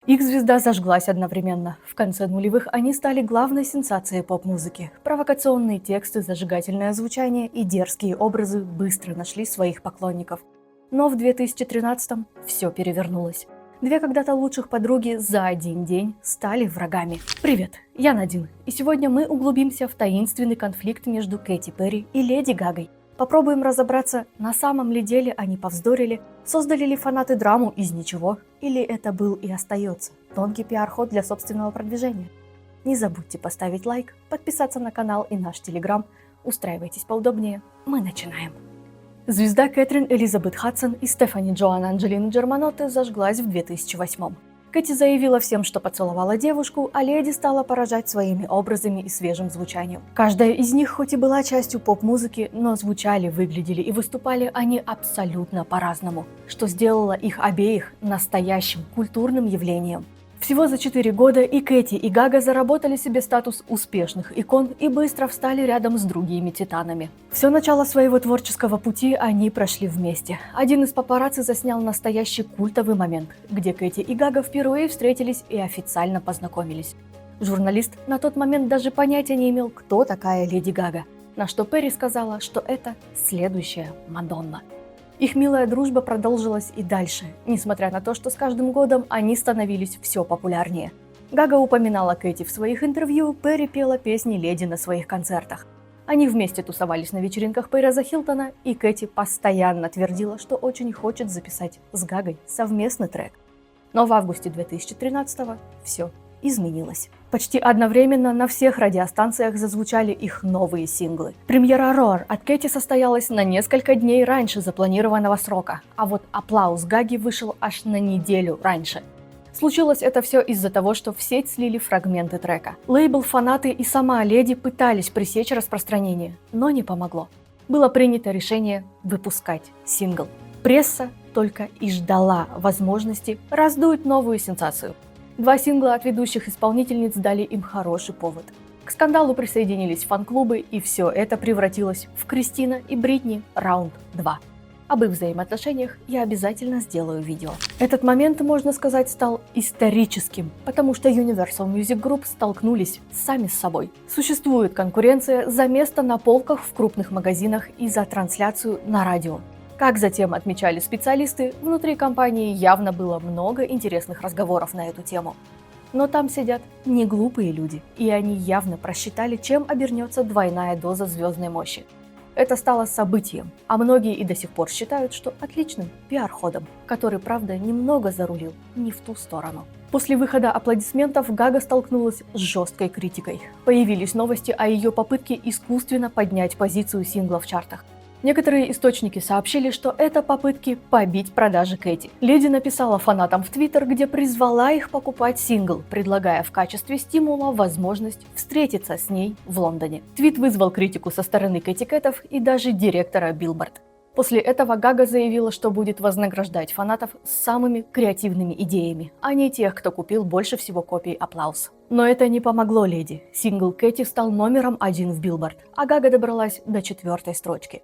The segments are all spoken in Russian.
Их звезда зажглась одновременно. В конце нулевых они стали главной сенсацией поп-музыки. Провокационные тексты, зажигательное звучание и дерзкие образы быстро нашли своих поклонников. Но в 2013-м все перевернулось. Две когда-то лучших подруги за один день стали врагами. Привет, я Надин, и сегодня мы углубимся в таинственный конфликт между Кэти Перри и Леди Гагой. Попробуем разобраться, на самом ли деле они повздорили, создали ли фанаты драму из ничего, или это был и остается тонкий пиар-ход для собственного продвижения. Не забудьте поставить лайк, подписаться на канал и наш телеграм. Устраивайтесь поудобнее, мы начинаем. Звезда Кэтрин Элизабет Хадсон и Стефани Джоан Анджелины Джерманотте зажглась в 2008-м. Кэти заявила всем, что поцеловала девушку, а Леди стала поражать своими образами и свежим звучанием. Каждая из них хоть и была частью поп-музыки, но звучали, выглядели и выступали они абсолютно по-разному, что сделало их обеих настоящим культурным явлением. Всего за 4 года и Кэти, и Гага заработали себе статус успешных икон и быстро встали рядом с другими титанами. Все начало своего творческого пути они прошли вместе. Один из папарацци заснял настоящий культовый момент, где Кэти и Гага впервые встретились и официально познакомились. Журналист на тот момент даже понятия не имел, кто такая Леди Гага, на что Перри сказала, что это следующая Мадонна. Их милая дружба продолжилась и дальше, несмотря на то, что с каждым годом они становились все популярнее. Гага упоминала Кэти в своих интервью, Перри пела песни Леди на своих концертах. Они вместе тусовались на вечеринках Пэриза Хилтона, и Кэти постоянно твердила, что очень хочет записать с Гагой совместный трек. Но в августе 2013-го все изменилось. Почти одновременно на всех радиостанциях зазвучали их новые синглы. Премьера Roar от Кэти состоялась на несколько дней раньше запланированного срока, а вот Applause Гаги вышел аж на неделю раньше. Случилось это все из-за того, что в сеть слили фрагменты трека. Лейбл, фанаты и сама Леди пытались пресечь распространение, но не помогло. Было принято решение выпускать сингл. Пресса только и ждала возможности раздуть новую сенсацию. 2 сингла от ведущих исполнительниц дали им хороший повод. К скандалу присоединились фан-клубы, и все это превратилось в Кристина и Бритни Раунд 2. Об их взаимоотношениях я обязательно сделаю видео. Этот момент, можно сказать, стал историческим, потому что Universal Music Group столкнулись сами с собой. Существует конкуренция за место на полках в крупных магазинах и за трансляцию на радио. Как затем отмечали специалисты, внутри компании явно было много интересных разговоров на эту тему. Но там сидят не глупые люди, и они явно просчитали, чем обернется двойная доза звездной мощи. Это стало событием, а многие и до сих пор считают, что отличным пиар-ходом, который, правда, немного зарулил не в ту сторону. После выхода аплодисментов Гага столкнулась с жесткой критикой. Появились новости о ее попытке искусственно поднять позицию сингла в чартах. Некоторые источники сообщили, что это попытки побить продажи Кэти. Леди написала фанатам в Твиттер, где призвала их покупать сингл, предлагая в качестве стимула возможность встретиться с ней в Лондоне. Твит вызвал критику со стороны Кэти Кэтов и даже директора Billboard. После этого Гага заявила, что будет вознаграждать фанатов самыми креативными идеями, а не тех, кто купил больше всего копий Applause. Но это не помогло Леди. Сингл Кэти стал номером 1 в Billboard, а Гага добралась до 4-й строчки.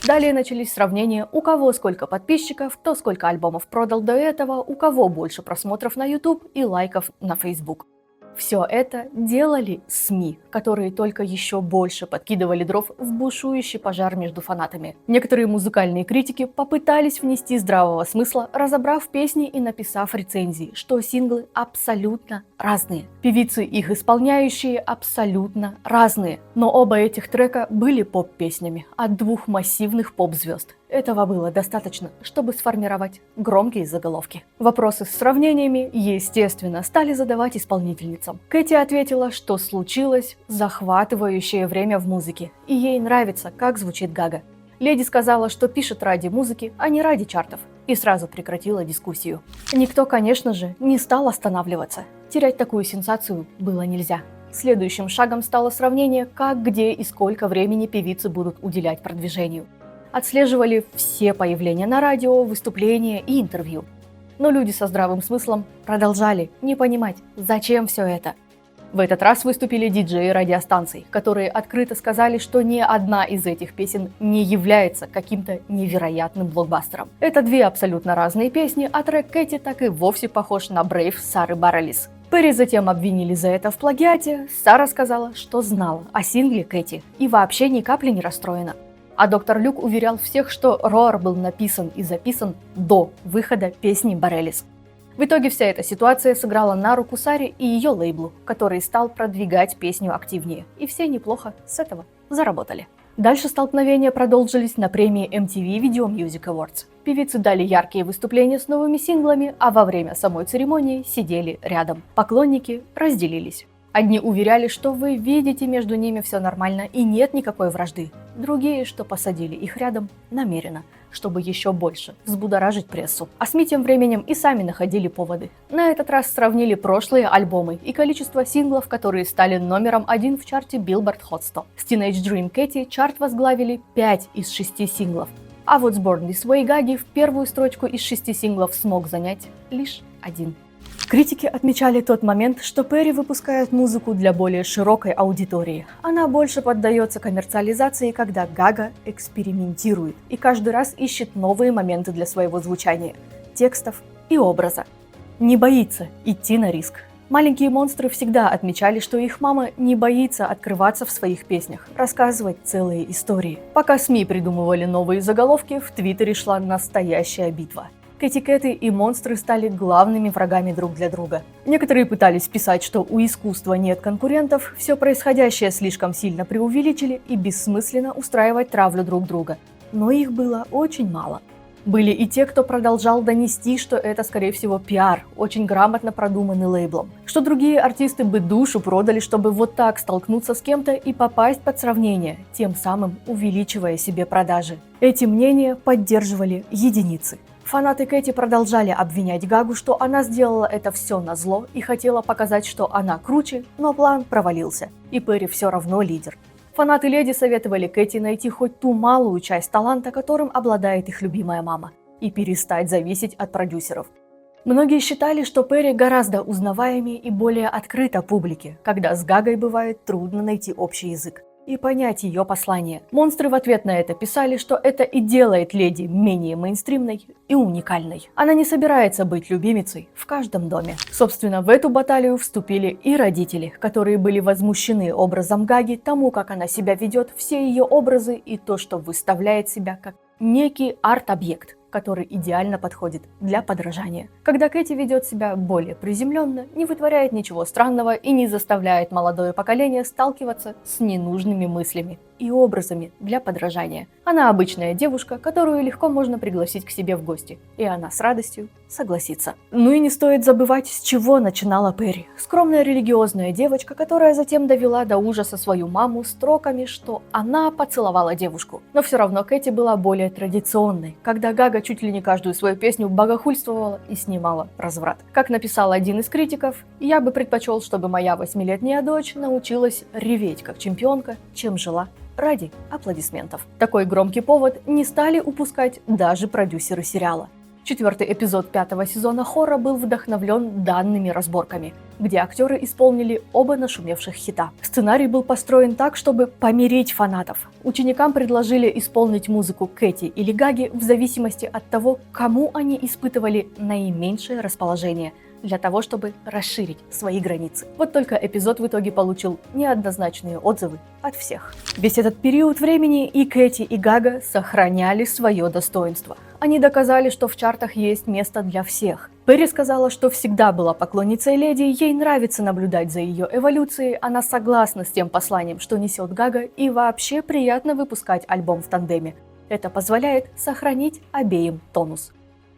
Далее начались сравнения, у кого сколько подписчиков, кто сколько альбомов продал до этого, у кого больше просмотров на YouTube и лайков на Facebook. Все это делали СМИ, которые только еще больше подкидывали дров в бушующий пожар между фанатами. Некоторые музыкальные критики попытались внести здравого смысла, разобрав песни и написав рецензии, что синглы абсолютно разные. Певицы, их исполняющие, абсолютно разные. Но оба этих трека были поп-песнями от 2 массивных поп-звезд. Этого было достаточно, чтобы сформировать громкие заголовки. Вопросы с сравнениями, естественно, стали задавать исполнительницам. Кэти ответила, что случилось захватывающее время в музыке, и ей нравится, как звучит Гага. Леди сказала, что пишет ради музыки, а не ради чартов, и сразу прекратила дискуссию. Никто, конечно же, не стал останавливаться. Терять такую сенсацию было нельзя. Следующим шагом стало сравнение, как, где и сколько времени певицы будут уделять продвижению. Отслеживали все появления на радио, выступления и интервью. Но люди со здравым смыслом продолжали не понимать, зачем все это. В этот раз выступили диджеи радиостанций, которые открыто сказали, что ни одна из этих песен не является каким-то невероятным блокбастером. Это две абсолютно разные песни, а трек Кэти так и вовсе похож на Brave Сары Баррелис. Перри затем обвинили за это в плагиате, Сара сказала, что знала о сингле Кэти и вообще ни капли не расстроена. А доктор Люк уверял всех, что Roar был написан и записан до выхода песни Баррелис. В итоге вся эта ситуация сыграла на руку Саре и ее лейблу, который стал продвигать песню активнее, и все неплохо с этого заработали. Дальше столкновения продолжились на премии MTV Video Music Awards. Певицы дали яркие выступления с новыми синглами, а во время самой церемонии сидели рядом. Поклонники разделились. Одни уверяли, что вы видите между ними все нормально и нет никакой вражды. Другие, что посадили их рядом намеренно, чтобы еще больше взбудоражить прессу. А СМИ тем временем и сами находили поводы. На этот раз сравнили прошлые альбомы и количество синглов, которые стали номером 1 в чарте Billboard Hot 100. С Teenage Dream Katy чарт возглавили 5 из 6 синглов. А вот с Born This Way Гаги в первую строчку из 6 синглов смог занять лишь 1. Критики отмечали тот момент, что Перри выпускает музыку для более широкой аудитории. Она больше поддается коммерциализации, когда Гага экспериментирует и каждый раз ищет новые моменты для своего звучания, текстов и образа. Не боится идти на риск. Маленькие монстры всегда отмечали, что их мама не боится открываться в своих песнях, рассказывать целые истории. Пока СМИ придумывали новые заголовки, в Твиттере шла настоящая битва. Кэти Кэты и монстры стали главными врагами друг для друга. Некоторые пытались писать, что у искусства нет конкурентов, все происходящее слишком сильно преувеличили и бессмысленно устраивать травлю друг друга. Но их было очень мало. Были и те, кто продолжал донести, что это, скорее всего, пиар, очень грамотно продуманный лейблом. Что другие артисты бы душу продали, чтобы вот так столкнуться с кем-то и попасть под сравнение, тем самым увеличивая себе продажи. Эти мнения поддерживали единицы. Фанаты Кэти продолжали обвинять Гагу, что она сделала это все назло и хотела показать, что она круче, но план провалился, и Перри все равно лидер. Фанаты Леди советовали Кэти найти хоть ту малую часть таланта, которым обладает их любимая мама, и перестать зависеть от продюсеров. Многие считали, что Перри гораздо узнаваемее и более открыта публике, когда с Гагой бывает трудно найти общий язык и понять ее послание. Монстры в ответ на это писали, что это и делает Леди менее мейнстримной и уникальной. Она не собирается быть любимицей в каждом доме. Собственно, в эту баталию вступили и родители, которые были возмущены образом Гаги, тому, как она себя ведет, все ее образы и то, что выставляет себя как некий арт-объект, который идеально подходит для подражания. Когда Кэти ведет себя более приземленно, не вытворяет ничего странного и не заставляет молодое поколение сталкиваться с ненужными мыслями и образами для подражания. Она обычная девушка, которую легко можно пригласить к себе в гости, и она с радостью согласится. Ну и не стоит забывать, с чего начинала Перри. Скромная религиозная девочка, которая затем довела до ужаса свою маму строками, что она поцеловала девушку. Но все равно Кэти была более традиционной, когда Гага чуть ли не каждую свою песню богохульствовала и снимала разврат. Как написал один из критиков, я бы предпочел, чтобы моя 8-летняя дочь научилась реветь как чемпионка, чем жила ради аплодисментов. Такой громкий повод не стали упускать даже продюсеры сериала. 4-й эпизод 5-го сезона Хоррора был вдохновлен данными разборками, где актеры исполнили оба нашумевших хита. Сценарий был построен так, чтобы помирить фанатов. Ученикам предложили исполнить музыку Кэти или Гаги в зависимости от того, кому они испытывали наименьшее расположение, для того, чтобы расширить свои границы. Вот только эпизод в итоге получил неоднозначные отзывы от всех. Весь этот период времени и Кэти, и Гага сохраняли свое достоинство. Они доказали, что в чартах есть место для всех. Перри сказала, что всегда была поклонницей Леди, ей нравится наблюдать за ее эволюцией, она согласна с тем посланием, что несет Гага, и вообще приятно выпускать альбом в тандеме. Это позволяет сохранить обеим тонус.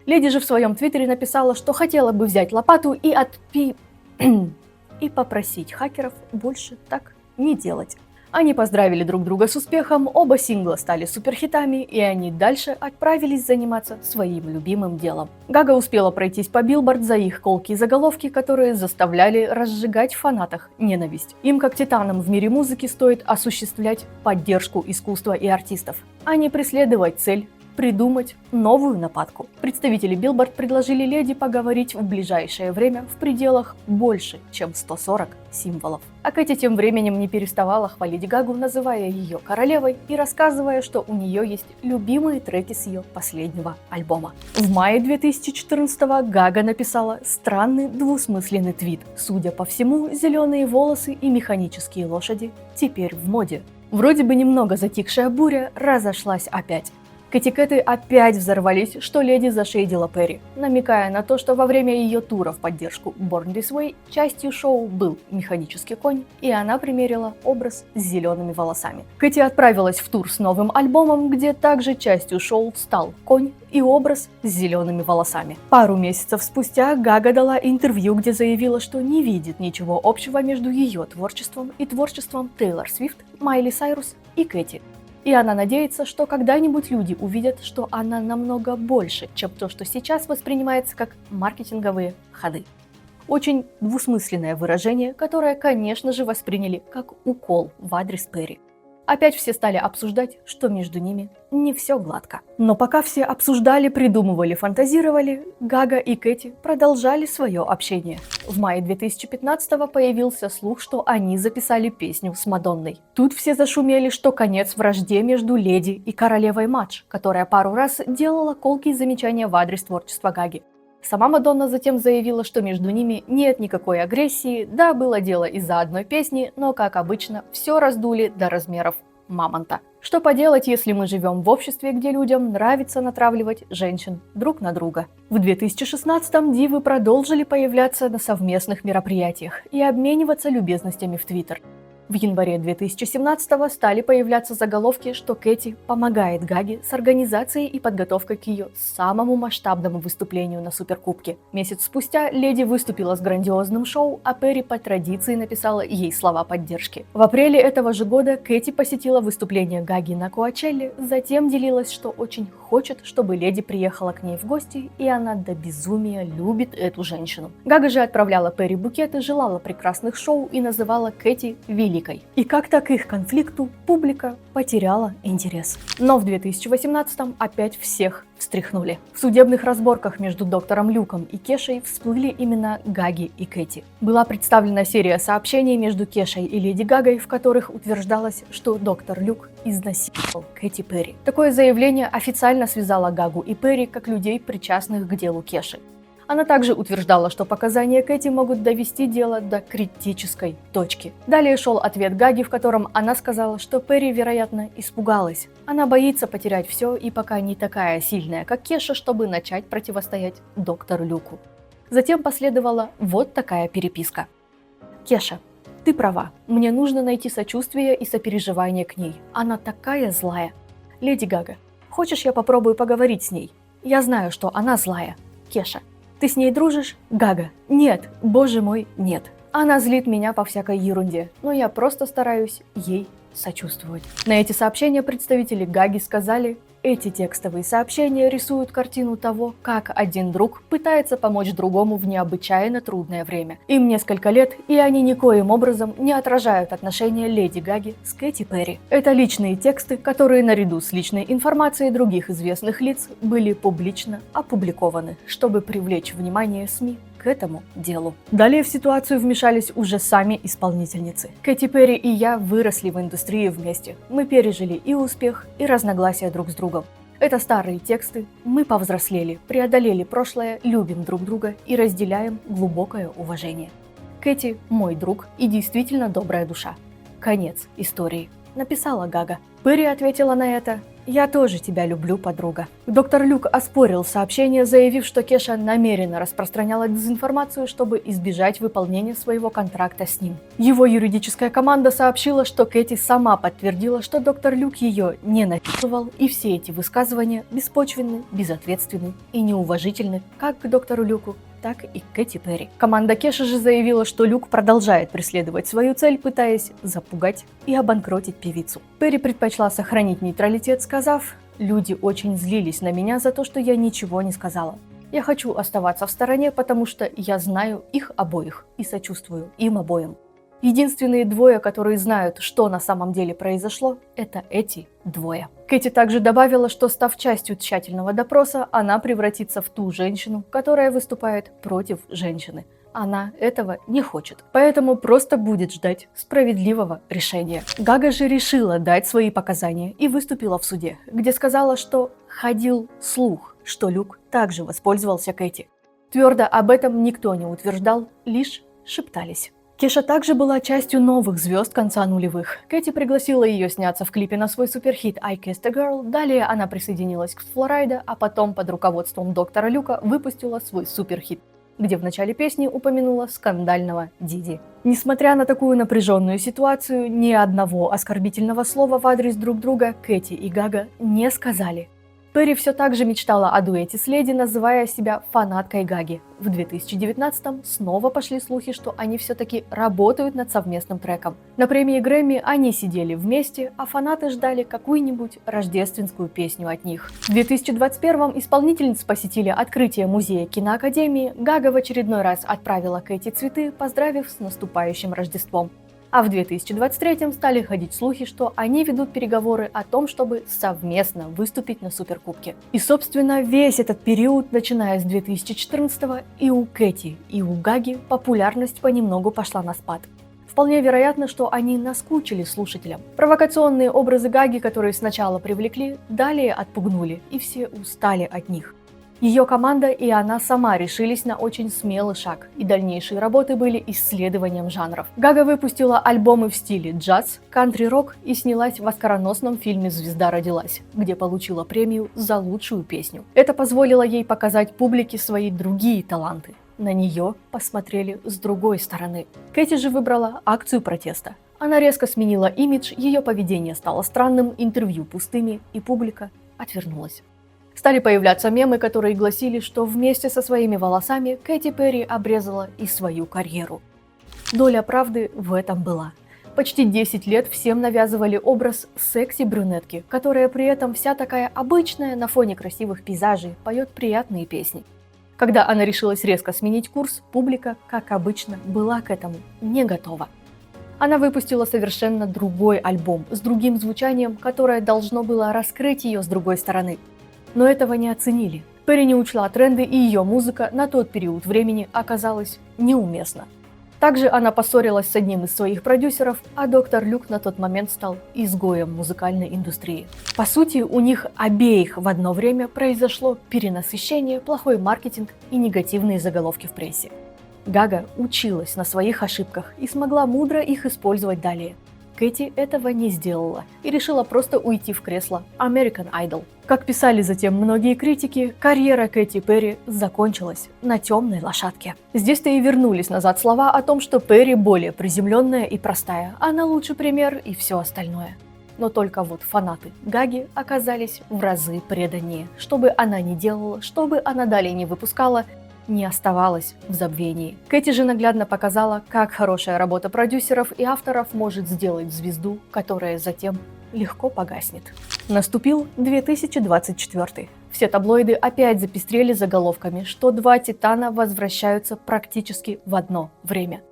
Леди же в своем твиттере написала, что хотела бы взять лопату и и попросить хакеров больше так не делать. Они поздравили друг друга с успехом, оба сингла стали суперхитами, и они дальше отправились заниматься своим любимым делом. Гага успела пройтись по Billboard за их колкие заголовки, которые заставляли разжигать в фанатах ненависть. Им, как титанам в мире музыки, стоит осуществлять поддержку искусства и артистов, а не преследовать цель придумать новую нападку. Представители Billboard предложили леди поговорить в ближайшее время в пределах больше, чем 140 символов. А Кэти тем временем не переставала хвалить Гагу, называя ее королевой и рассказывая, что у нее есть любимые треки с ее последнего альбома. В мае 2014-го Гага написала странный двусмысленный твит. Судя по всему, зеленые волосы и механические лошади теперь в моде. Вроде бы немного затихшая буря разошлась опять. Кэти опять взорвались, что леди зашейдила Перри, намекая на то, что во время ее тура в поддержку Born This Way частью шоу был механический конь, и она примерила образ с зелеными волосами. Кэти отправилась в тур с новым альбомом, где также частью шоу стал конь и образ с зелеными волосами. Пару месяцев спустя Гага дала интервью, где заявила, что не видит ничего общего между ее творчеством и творчеством Тейлор Свифт, Майли Сайрус и Кэти. И она надеется, что когда-нибудь люди увидят, что она намного больше, чем то, что сейчас воспринимается как маркетинговые ходы. Очень двусмысленное выражение, которое, конечно же, восприняли как укол в адрес Перри. Опять все стали обсуждать, что между ними не все гладко. Но пока все обсуждали, придумывали, фантазировали, Гага и Кэти продолжали свое общение. В мае 2015-го появился слух, что они записали песню с Мадонной. Тут все зашумели, что конец вражде между леди и королевой Мадж, которая пару раз делала колкие замечания в адрес творчества Гаги. Сама Мадонна затем заявила, что между ними нет никакой агрессии, да, было дело из-за одной песни, но, как обычно, все раздули до размеров мамонта. Что поделать, если мы живем в обществе, где людям нравится натравливать женщин друг на друга? В 2016-м дивы продолжили появляться на совместных мероприятиях и обмениваться любезностями в Твиттер. В январе 2017-го стали появляться заголовки, что Кэти помогает Гаге с организацией и подготовкой к ее самому масштабному выступлению на Суперкубке. Месяц спустя леди выступила с грандиозным шоу, а Перри по традиции написала ей слова поддержки. В апреле этого же года Кэти посетила выступление Гаги на Коачелле, затем делилась, что очень хочет, чтобы леди приехала к ней в гости, и она до безумия любит эту женщину. Гага же отправляла Перри букеты, желала прекрасных шоу и называла Кэти великой. И как-то к их конфликту публика потеряла интерес. Но в 2018-м опять всех встряхнули. В судебных разборках между доктором Люком и Кешей всплыли имена Гаги и Кэти. Была представлена серия сообщений между Кешей и Леди Гагой, в которых утверждалось, что доктор Люк изнасиловал Кэти Перри. Такое заявление официально связало Гагу и Перри как людей, причастных к делу Кеши. Она также утверждала, что показания Кэти могут довести дело до критической точки. Далее шел ответ Гаги, в котором она сказала, что Перри, вероятно, испугалась. Она боится потерять все и пока не такая сильная, как Кеша, чтобы начать противостоять доктору Люку. Затем последовала вот такая переписка. Кеша, ты права, мне нужно найти сочувствие и сопереживание к ней. Она такая злая. Леди Гага, хочешь, я попробую поговорить с ней? Я знаю, что она злая. Кеша, ты с ней дружишь? Гага. Нет, боже мой, нет. Она злит меня по всякой ерунде, но я просто стараюсь ей сочувствовать. На эти сообщения представители Гаги сказали: эти текстовые сообщения рисуют картину того, как один друг пытается помочь другому в необычайно трудное время. Им несколько лет, и они никоим образом не отражают отношения Леди Гаги с Кэти Перри. Это личные тексты, которые наряду с личной информацией других известных лиц были публично опубликованы, чтобы привлечь внимание СМИ к этому делу. Далее в ситуацию вмешались уже сами исполнительницы. Кэти Перри и я выросли в индустрии вместе. Мы пережили и успех, и разногласия друг с другом. Это старые тексты, мы повзрослели, преодолели прошлое, любим друг друга и разделяем глубокое уважение. Кэти – мой друг и действительно добрая душа. Конец истории, написала Гага. Перри ответила на это: «Я тоже тебя люблю, подруга». Доктор Люк оспорил сообщение, заявив, что Кеша намеренно распространяла дезинформацию, чтобы избежать выполнения своего контракта с ним. Его юридическая команда сообщила, что Кэти сама подтвердила, что доктор Люк ее не насиловал, и все эти высказывания беспочвенны, безответственны и неуважительны как к доктору Люку, так и к Кэти Перри. Команда Кеши же заявила, что Люк продолжает преследовать свою цель, пытаясь запугать и обанкротить певицу. Перри предпочла сохранить нейтралитет, сказав: «Люди очень злились на меня за то, что я ничего не сказала. Я хочу оставаться в стороне, потому что я знаю их обоих и сочувствую им обоим». Единственные двое, которые знают, что на самом деле произошло, это эти двое. Кэти также добавила, что, став частью тщательного допроса, она превратится в ту женщину, которая выступает против женщины. Она этого не хочет, поэтому просто будет ждать справедливого решения. Гага же решила дать свои показания и выступила в суде, где сказала, что ходил слух, что Люк также воспользовался Кэти. Твердо об этом никто не утверждал, лишь шептались. Кеша также была частью новых звезд конца нулевых. Кэти пригласила ее сняться в клипе на свой суперхит «I Kissed a Girl», далее она присоединилась к Флорайда, а потом под руководством доктора Люка выпустила свой суперхит, где в начале песни упомянула скандального Диди. Несмотря на такую напряженную ситуацию, ни одного оскорбительного слова в адрес друг друга Кэти и Гага не сказали. Перри все так же мечтала о дуэте с Леди, называя себя фанаткой Гаги. В 2019-м снова пошли слухи, что они все-таки работают над совместным треком. На премии Грэмми они сидели вместе, а фанаты ждали какую-нибудь рождественскую песню от них. В 2021-м исполнительницы посетили открытие музея киноакадемии. Гага в очередной раз отправила Кэти цветы, поздравив с наступающим Рождеством. А в 2023-м стали ходить слухи, что они ведут переговоры о том, чтобы совместно выступить на Суперкубке. И, собственно, весь этот период, начиная с 2014-го, и у Кэти, и у Гаги популярность понемногу пошла на спад. Вполне вероятно, что они наскучили слушателям. Провокационные образы Гаги, которые сначала привлекли, далее отпугнули, и все устали от них. Ее команда и она сама решились на очень смелый шаг, и дальнейшие работы были исследованием жанров. Гага выпустила альбомы в стиле джаз, кантри-рок и снялась в оскароносном фильме «Звезда родилась», где получила премию за лучшую песню. Это позволило ей показать публике свои другие таланты. На нее посмотрели с другой стороны. Кэти же выбрала акцию протеста. Она резко сменила имидж, ее поведение стало странным, интервью пустыми, и публика отвернулась. Стали появляться мемы, которые гласили, что вместе со своими волосами Кэти Перри обрезала и свою карьеру. Доля правды в этом была. Почти 10 лет всем навязывали образ секси-брюнетки, которая при этом вся такая обычная на фоне красивых пейзажей, поет приятные песни. Когда она решилась резко сменить курс, публика, как обычно, была к этому не готова. Она выпустила совершенно другой альбом с другим звучанием, которое должно было раскрыть ее с другой стороны. Но этого не оценили. Перри не учла тренды, и ее музыка на тот период времени оказалась неуместна. Также она поссорилась с одним из своих продюсеров, а доктор Люк на тот момент стал изгоем музыкальной индустрии. По сути, у них обеих в одно время произошло перенасыщение, плохой маркетинг и негативные заголовки в прессе. Гага училась на своих ошибках и смогла мудро их использовать далее. Кэти этого не сделала и решила просто уйти в кресло American Idol. Как писали затем многие критики, карьера Кэти Перри закончилась на темной лошадке. Здесь-то и вернулись назад слова о том, что Перри более приземленная и простая, она лучший пример и все остальное. Но только вот фанаты Гаги оказались в разы преданнее. Что бы она ни делала, что бы она далее не выпускала, не оставалась в забвении. Кэти же наглядно показала, как хорошая работа продюсеров и авторов может сделать звезду, которая затем легко погаснет. Наступил 2024. Все таблоиды опять запестрели заголовками, что два титана возвращаются практически в одно время.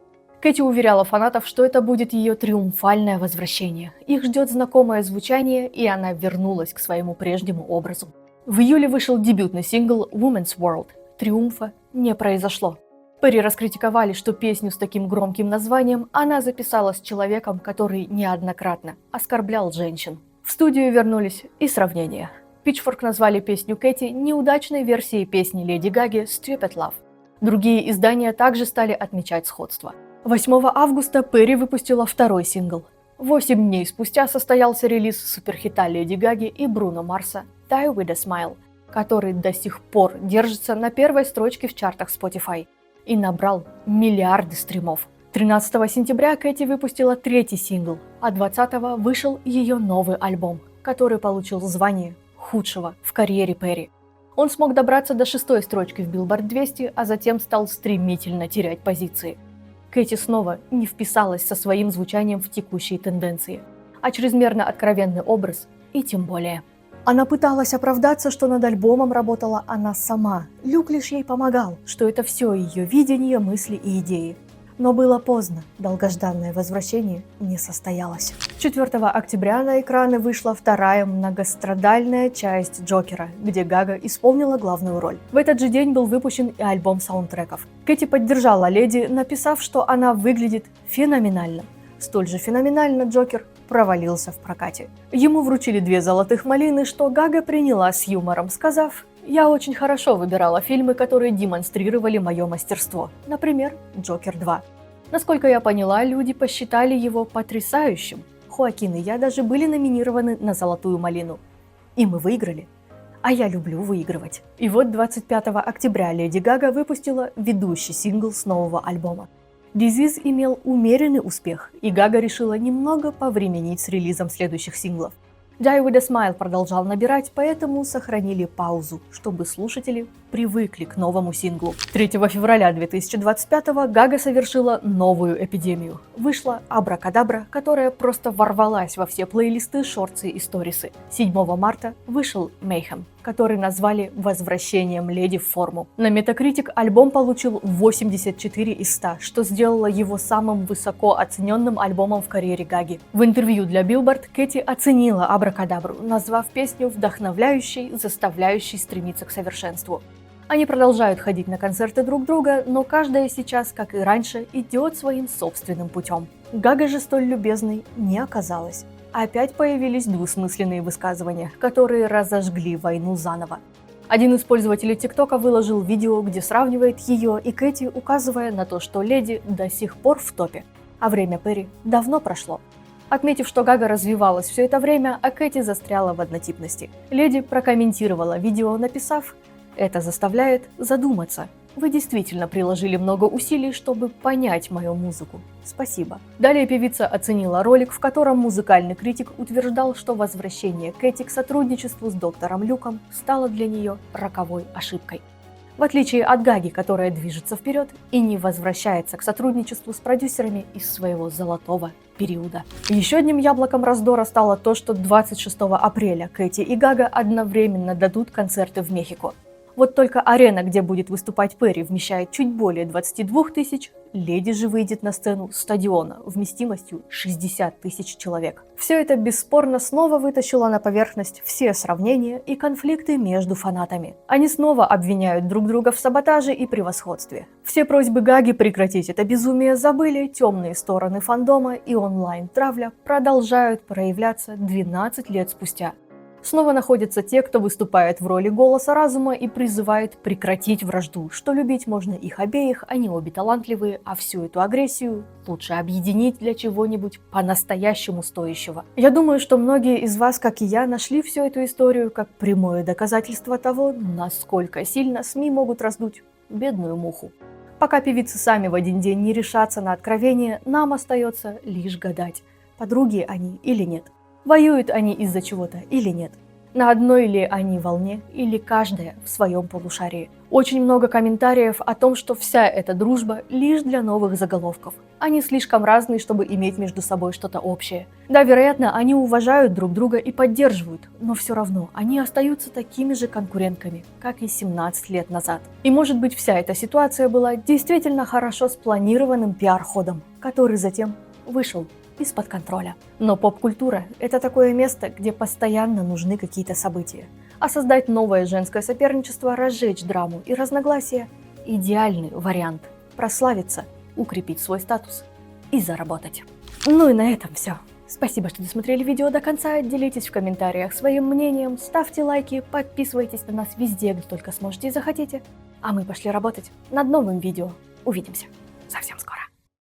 Кэти уверяла фанатов, что это будет ее триумфальное возвращение. Их ждет знакомое звучание, и она вернулась к своему прежнему образу. В июле вышел дебютный сингл «Woman's World». Триумфа не произошло. Перри раскритиковали, что песню с таким громким названием она записала с человеком, который неоднократно оскорблял женщин. В студию вернулись и сравнения. Pitchfork назвали песню Кэти неудачной версией песни Леди Гаги «Stupid Love». Другие издания также стали отмечать сходство. 8 августа Перри выпустила второй сингл. 8 дней спустя состоялся релиз суперхита Леди Гаги и Бруно Марса «Die With A Smile», который до сих пор держится на первой строчке в чартах Spotify и набрал миллиарды стримов. 13 сентября Кэти выпустила третий сингл, а 20-го вышел ее новый альбом, который получил звание худшего в карьере Перри. Он смог добраться до 6-й строчки в Billboard 200, а затем стал стремительно терять позиции. Кэти снова не вписалась со своим звучанием в текущие тенденции, а чрезмерно откровенный образ и тем более. Она пыталась оправдаться, что над альбомом работала она сама. Люк лишь ей помогал, что это все ее видение, мысли и идеи. Но было поздно, долгожданное возвращение не состоялось. 4 октября на экраны вышла вторая многострадальная часть Джокера, где Гага исполнила главную роль. В этот же день был выпущен и альбом саундтреков. Кэти поддержала леди, написав, что она выглядит феноменально. Столь же феноменально Джокер провалился в прокате. Ему вручили 2 золотых малины, что Гага приняла с юмором, сказав: «Я очень хорошо выбирала фильмы, которые демонстрировали мое мастерство. Например, Джокер 2. Насколько я поняла, люди посчитали его потрясающим. Хоакин и я даже были номинированы на золотую малину. И мы выиграли. А я люблю выигрывать». И вот 25 октября Леди Гага выпустила ведущий сингл с нового альбома. Disease имел умеренный успех, и Гага решила немного повременить с релизом следующих синглов. Die With A Smile продолжал набирать, поэтому сохранили паузу, чтобы слушатели привыкли к новому синглу. 3 февраля 2025-го Гага совершила новую эпидемию. Вышла Абракадабра, которая просто ворвалась во все плейлисты, шортсы и сторисы. 7 марта вышел Mayhem, который назвали «Возвращением леди в форму». На Metacritic альбом получил 84 из 100, что сделало его самым высоко оцененным альбомом в карьере Гаги. В интервью для Billboard Кэти оценила Абракадабру, назвав песню вдохновляющей, заставляющей стремиться к совершенству. Они продолжают ходить на концерты друг друга, но каждая сейчас, как и раньше, идет своим собственным путем. Гага же столь любезной не оказалась. Опять появились двусмысленные высказывания, которые разожгли войну заново. Один из пользователей ТикТока выложил видео, где сравнивает ее и Кэти, указывая на то, что леди до сих пор в топе, а время Перри давно прошло. Отметив, что Гага развивалась все это время, а Кэти застряла в однотипности. Леди прокомментировала видео, написав: «Это заставляет задуматься. Вы действительно приложили много усилий, чтобы понять мою музыку. Спасибо». Далее певица оценила ролик, в котором музыкальный критик утверждал, что возвращение Кэти к сотрудничеству с доктором Люком стало для нее роковой ошибкой. В отличие от Гаги, которая движется вперед и не возвращается к сотрудничеству с продюсерами из своего золотого периода. Еще одним яблоком раздора стало то, что 26 апреля Кэти и Гага одновременно дадут концерты в Мехико. Вот только арена, где будет выступать Перри, вмещает чуть более 22 тысяч, леди же выйдет на сцену стадиона вместимостью 60 тысяч человек. Все это бесспорно снова вытащило на поверхность все сравнения и конфликты между фанатами. Они снова обвиняют друг друга в саботаже и превосходстве. Все просьбы Гаги прекратить это безумие забыли, темные стороны фандома и онлайн-травля продолжают проявляться 12 лет спустя. Снова находятся те, кто выступает в роли голоса разума и призывает прекратить вражду, что любить можно их обеих, они обе талантливые, а всю эту агрессию лучше объединить для чего-нибудь по-настоящему стоящего. Я думаю, что многие из вас, как и я, нашли всю эту историю как прямое доказательство того, насколько сильно СМИ могут раздуть бедную муху. Пока певицы сами в один день не решатся на откровение, нам остается лишь гадать, подруги они или нет. Воюют они из-за чего-то или нет? На одной ли они волне или каждая в своем полушарии? Очень много комментариев о том, что вся эта дружба лишь для новых заголовков. Они слишком разные, чтобы иметь между собой что-то общее. Да, вероятно, они уважают друг друга и поддерживают, но все равно они остаются такими же конкурентками, как и 17 лет назад. И может быть вся эта ситуация была действительно хорошо спланированным пиар-ходом, который затем вышел из-под контроля. Но поп-культура – это такое место, где постоянно нужны какие-то события. А создать новое женское соперничество, разжечь драму и разногласия – идеальный вариант прославиться, укрепить свой статус и заработать. Ну и на этом все. Спасибо, что досмотрели видео до конца, делитесь в комментариях своим мнением, ставьте лайки, подписывайтесь на нас везде, где только сможете и захотите. А мы пошли работать над новым видео. Увидимся совсем скоро.